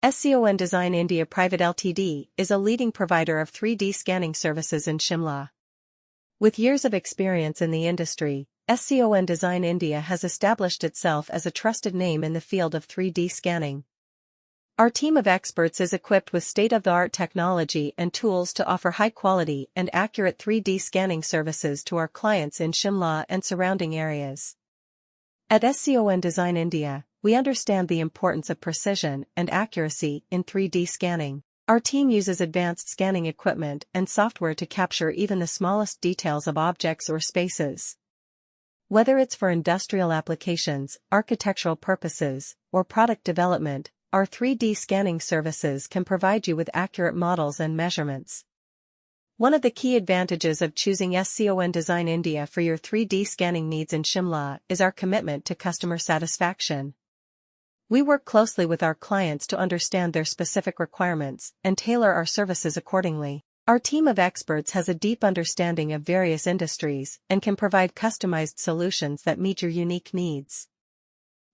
SCON Design India Pvt Ltd is a leading provider of 3D scanning services in Shimla. With years of experience in the industry, SCON Design India has established itself as a trusted name in the field of 3D scanning. Our team of experts is equipped with state-of-the-art technology and tools to offer high-quality and accurate 3D scanning services to our clients in Shimla and surrounding areas. At SCON Design India, we understand the importance of precision and accuracy in 3D scanning. Our team uses advanced scanning equipment and software to capture even the smallest details of objects or spaces. Whether it's for industrial applications, architectural purposes, or product development, our 3D scanning services can provide you with accurate models and measurements. One of the key advantages of choosing SCON Design India for your 3D scanning needs in Shimla is our commitment to customer satisfaction. We work closely with our clients to understand their specific requirements and tailor our services accordingly. Our team of experts has a deep understanding of various industries and can provide customized solutions that meet your unique needs.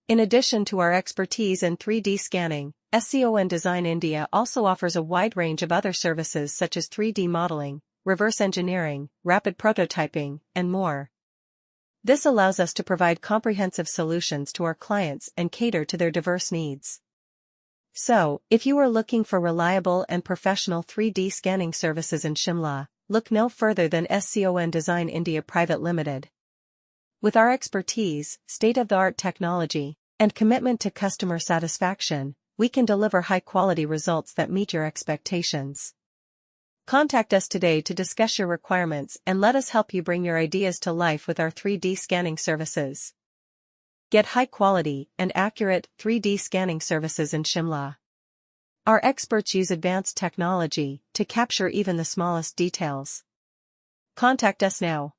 In addition to our expertise in 3D scanning, SCON Design India also offers a wide range of other services such as 3D modeling, reverse engineering, rapid prototyping, and more. This allows us to provide comprehensive solutions to our clients and cater to their diverse needs. So, if you are looking for reliable and professional 3D scanning services in Shimla, look no further than SCON Design India Pvt Ltd. With our expertise, state-of-the-art technology, and commitment to customer satisfaction, we can deliver high-quality results that meet your expectations. Contact us today to discuss your requirements and let us help you bring your ideas to life with our 3D scanning services. Get high-quality and accurate 3D scanning services in Shimla. Our experts use advanced technology to capture even the smallest details. Contact us now.